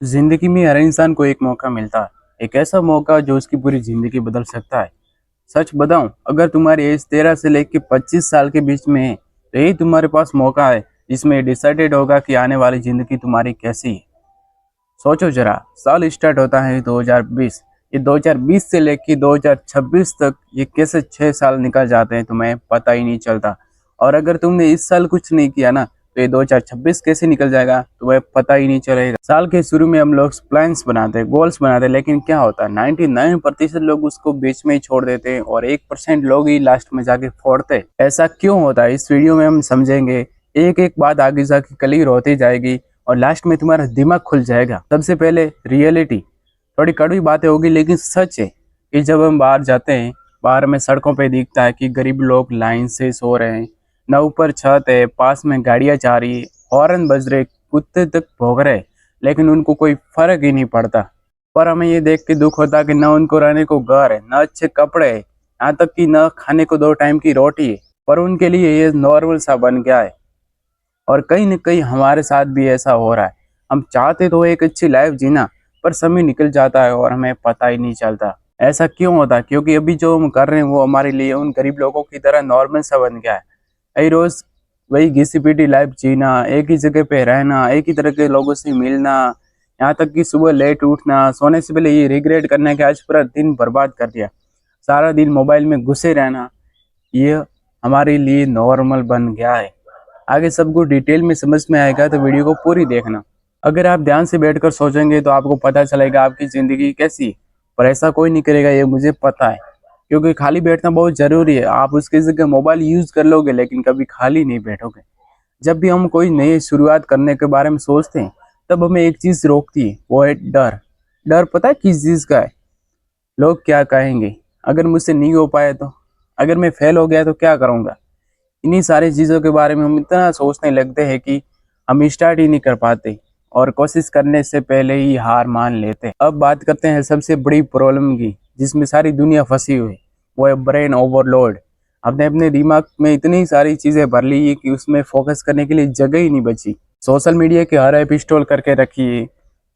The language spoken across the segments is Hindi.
जिंदगी में हर इंसान को एक मौका मिलता है। एक ऐसा मौका जो उसकी पूरी जिंदगी बदल सकता है। सच बताऊं, अगर तुम्हारी एज 13 से लेकर 25 साल के बीच में है तो यही तुम्हारे पास मौका है जिसमें डिसाइडेड होगा कि आने वाली जिंदगी तुम्हारी कैसी है। सोचो जरा, साल स्टार्ट होता है 2020। ये 2020 से लेकर 2026 तक ये कैसे 6 साल निकल जाते हैं तुम्हें पता ही नहीं चलता। और अगर तुमने इस साल कुछ नहीं किया ना तो ये 2026 कैसे निकल जाएगा तुम्हें पता ही नहीं चलेगा। साल के शुरू में हम लोग प्लान्स बनाते हैं, गोल्स बनाते हैं, लेकिन क्या होता है 99% लोग उसको बीच में ही छोड़ देते हैं और 1% लोग ही लास्ट में जाके फोड़ते हैं। ऐसा क्यों होता है इस वीडियो में हम समझेंगे। एक एक बात आगे जाके क्लियर होती जाएगी और लास्ट में तुम्हारा दिमाग खुल जाएगा। सबसे पहले रियलिटी, थोड़ी कड़वी बातें होगी लेकिन सच है कि जब हम बाहर जाते हैं, बाहर में सड़कों पे दिखता है कि गरीब लोग लाइन से सो रहे हैं, न ऊपर छत है, पास में गाड़ियां जा रही है, हॉर्न बज रहे, कुत्ते तक भौंक रहे, लेकिन उनको कोई फर्क ही नहीं पड़ता। पर हमें ये देख के दुख होता कि न उनको रहने को घर है, न अच्छे कपड़े है, यहाँ तक कि न खाने को 2 टाइम की रोटी है, पर उनके लिए ये नॉर्मल सा बन गया है। और कहीं न कहीं हमारे साथ भी ऐसा हो रहा है। हम चाहते तो एक अच्छी लाइफ जीना, पर समय निकल जाता है और हमें पता ही नहीं चलता। ऐसा क्यों होता है? क्योंकि अभी जो हम कर रहे हैं वो हमारे लिए उन गरीब लोगों की तरह नॉर्मल सा बन गया है। कई रोज वही घिसी-पिटी लाइफ जीना, एक ही जगह पे रहना, एक ही तरह के लोगों से मिलना, यहाँ तक कि सुबह लेट उठना, सोने से पहले ये रिग्रेट करना कि आज पूरा दिन बर्बाद कर दिया। सारा दिन मोबाइल में घुसे रहना, ये हमारे लिए नॉर्मल बन गया है। आगे सबको डिटेल में समझ में आएगा तो वीडियो को पूरी देखना। अगर आप ध्यान से बैठकर सोचेंगे तो आपको पता चलेगा आपकी ज़िंदगी कैसी है। पर ऐसा कोई नहीं करेगा, ये मुझे पता है। क्योंकि खाली बैठना बहुत ज़रूरी है। आप उसकी जगह मोबाइल यूज़ कर लोगे लेकिन कभी खाली नहीं बैठोगे। जब भी हम कोई नई शुरुआत करने के बारे में सोचते हैं तब हमें एक चीज़ रोकती है, वो है डर। डर पता है किस चीज़ का है? लोग क्या कहेंगे? अगर मुझसे नहीं हो पाया तो? अगर मैं फेल हो गया तो क्या करूँगा? इन्हीं सारी चीज़ों के बारे में हम इतना सोचने लगते हैं कि हम स्टार्ट ही नहीं कर पाते और कोशिश करने से पहले ही हार मान लेते हैं। अब बात करते हैं सबसे बड़ी प्रॉब्लम की, जिसमें सारी दुनिया फंसी हुई है, वो है ब्रेन ओवरलोड। हमने अपने दिमाग में इतनी सारी चीज़ें भर ली है कि उसमें फोकस करने के लिए जगह ही नहीं बची। सोशल मीडिया के हर ऐप इंस्टॉल करके रखिए,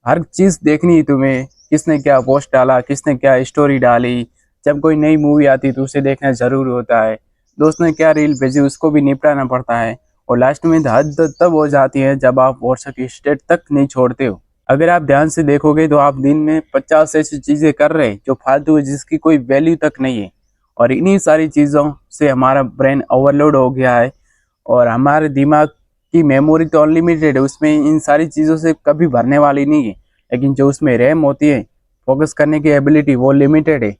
हर चीज़ देखनी है तुम्हें, किसने क्या पोस्ट डाला, किसने क्या स्टोरी डाली। जब कोई नई मूवी आती है तो उसे देखना ज़रूरी होता है। दोस्त ने क्या रील भेजी उसको भी निपटाना पड़ता है। और लास्ट में हद तब हो जाती है जब आप व्हाट्सएप की स्टेट तक नहीं छोड़ते हो। अगर आप ध्यान से देखोगे तो आप दिन में 50 ऐसी चीज़ें कर रहे हैं जो फालतू है, जिसकी कोई वैल्यू तक नहीं है। और इन्हीं सारी चीज़ों से हमारा ब्रेन ओवरलोड हो गया है और हमारे दिमाग की मेमोरी तो अनलिमिटेड है, उसमें इन सारी चीज़ों से कभी भरने वाली नहीं है। लेकिन जो उसमें रैम होती है, फोकस करने की एबिलिटी, वो लिमिटेड है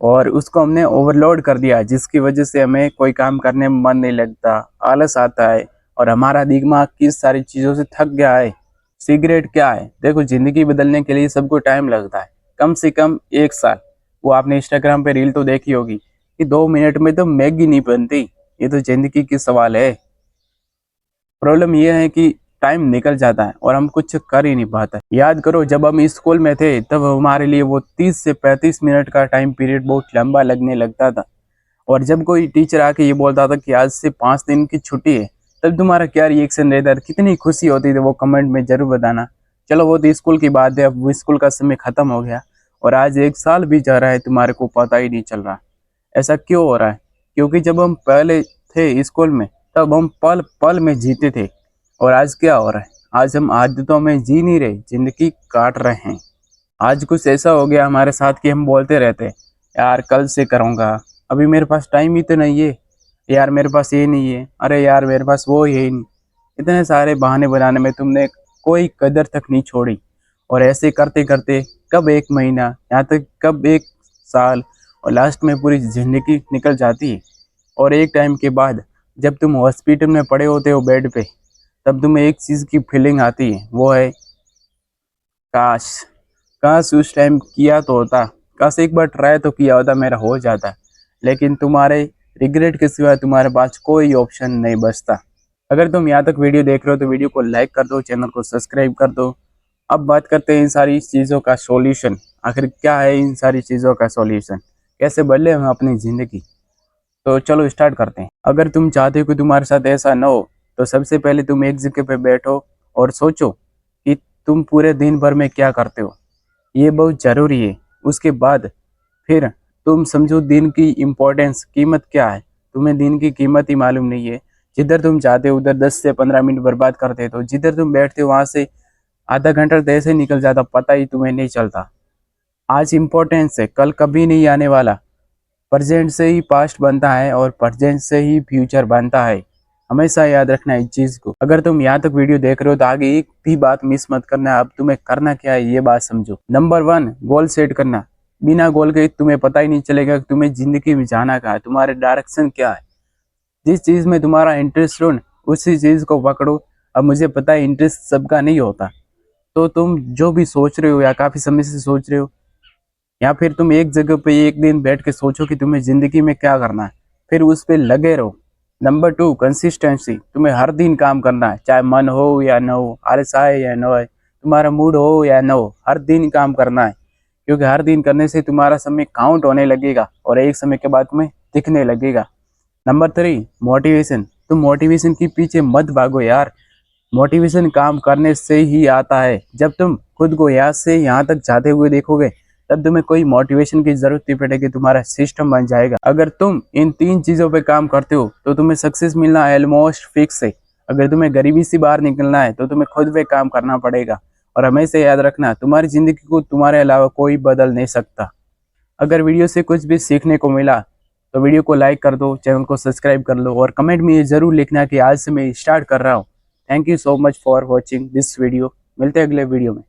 और उसको हमने ओवरलोड कर दिया, जिसकी वजह से हमें कोई काम करने में मन नहीं लगता, आलस आता है और हमारा दिमाग किस सारी चीज़ों से थक गया है। सिगरेट क्या है? देखो, ज़िंदगी बदलने के लिए सबको टाइम लगता है, कम से कम 1 साल। वो आपने इंस्टाग्राम पे रील तो देखी होगी कि 2 मिनट में तो मैगी नहीं बनती। ये तो ज़िंदगी की सवाल है। प्रॉब्लम ये है कि टाइम निकल जाता है और हम कुछ कर ही नहीं पाते। याद करो, जब हम स्कूल में थे तब हमारे लिए वो 30 से 35 मिनट का टाइम पीरियड बहुत लंबा लगने लगता था। और जब कोई टीचर आके ये बोलता था कि आज से 5 दिन की छुट्टी है, तब तुम्हारा क्या रिएक्शन रहता था? कितनी खुशी होती थी, वो कमेंट में जरूर बताना। चलो, वो तो स्कूल की बात है, अब वो स्कूल का समय खत्म हो गया और आज 1 साल भी जा रहा है, तुम्हारे को पता ही नहीं चल रहा। ऐसा क्यों हो रहा है? क्योंकि जब हम पहले थे स्कूल में तब हम पल पल में जीते थे और आज क्या हो रहा है? आज हम आदतों में जी नहीं रहे, जिंदगी काट रहे हैं। आज कुछ ऐसा हो गया हमारे साथ कि हम बोलते रहते हैं, यार कल से करूँगा, अभी मेरे पास टाइम ही तो नहीं है, यार मेरे पास ये नहीं है, अरे यार मेरे पास वो है ही नहीं। इतने सारे बहाने बनाने में तुमने कोई कदर तक नहीं छोड़ी और ऐसे करते करते कब 1 महीना, यहाँ तक कब 1 साल और लास्ट में पूरी ज़िंदगी निकल जाती है। और एक टाइम के बाद जब तुम हॉस्पिटल में पड़े होते हो बेड पे, तब तुम्हें एक चीज़ की फीलिंग आती है, वो है काश, काश उस टाइम किया तो होता, काश एक बार ट्राई तो किया होता, मेरा हो जाता। लेकिन तुम्हारे रिग्रेट के सिवा तुम्हारे पास कोई ऑप्शन नहीं बचता। अगर तुम यहाँ तक वीडियो देख रहे हो तो वीडियो को लाइक कर दो, चैनल को सब्सक्राइब कर दो। अब बात करते हैं इन सारी चीज़ों का सॉल्यूशन। आखिर क्या है इन सारी चीज़ों का सॉल्यूशन? कैसे बदले हम अपनी ज़िंदगी? तो चलो स्टार्ट करते हैं। अगर तुम चाहते हो कि तुम्हारे साथ ऐसा ना हो तो सबसे पहले तुम एक जगह पे बैठो और सोचो कि तुम पूरे दिन भर में क्या करते हो, ये बहुत ज़रूरी है। उसके बाद फिर तुम समझो दिन की इम्पोर्टेंस, कीमत क्या है। तुम्हें दिन की कीमत ही मालूम नहीं है। जिधर तुम जाते हो उधर 10 से 15 मिनट बर्बाद कर देते हो। जिधर तुम बैठते हो वहाँ से आधा घंटा तो ऐसे निकल जाता, पता ही तुम्हें नहीं चलता। आज इम्पोर्टेंस है, कल कभी नहीं आने वाला। प्रेजेंट से ही पास्ट बनता है और प्रेजेंट से ही फ्यूचर बनता है। हमेशा याद रखना इस चीज़ को। अगर तुम यहाँ तक वीडियो देख रहे हो तो आगे एक भी बात मिस मत करना। अब तुम्हें करना क्या है ये बात समझो। नंबर 1, गोल सेट करना। बिना गोल के तुम्हें पता ही नहीं चलेगा कि तुम्हें जिंदगी में जाना कहाँ है, तुम्हारे डायरेक्शन क्या है। जिस चीज़ में तुम्हारा इंटरेस्ट हो उसी चीज़ को पकड़ो। अब मुझे पता है इंटरेस्ट सबका नहीं होता, तो तुम जो भी सोच रहे हो या काफ़ी समय से सोच रहे हो, या फिर तुम एक जगह पे एक दिन बैठ के सोचो कि तुम्हें ज़िंदगी में क्या करना है, फिर उस पे लगे रहो। Number 2, consistency. तुम्हें हर दिन काम करना है, चाहे मन हो या न हो, आलस आए या न आए, तुम्हारा मूड हो या न हो, हर दिन काम करना है। क्योंकि हर दिन करने से तुम्हारा समय काउंट होने लगेगा और एक समय के बाद तुम्हें दिखने लगेगा। Number 3, motivation. तुम मोटिवेशन के पीछे मत भागो यार। मोटिवेशन काम करने से ही आता है। जब तुम खुद को यहाँ से यहाँ तक जाते हुए देखोगे तब तुम्हें कोई मोटिवेशन की जरूरत नहीं पड़ेगी, तुम्हारा सिस्टम बन जाएगा। अगर तुम इन 3 चीज़ों पे काम करते हो तो तुम्हें सक्सेस मिलना ऑलमोस्ट फिक्स है। अगर तुम्हें गरीबी से बाहर निकलना है तो तुम्हें खुद पे काम करना पड़ेगा। और हमेशा याद रखना, तुम्हारी ज़िंदगी को तुम्हारे अलावा कोई बदल नहीं सकता। अगर वीडियो से कुछ भी सीखने को मिला तो वीडियो को लाइक कर दो, चैनल को सब्सक्राइब कर लो और कमेंट में ये ज़रूर लिखना कि आज से मैं स्टार्ट कर रहा हूँ। Thank you so much for watching this video. मिलते हैं अगले वीडियो में।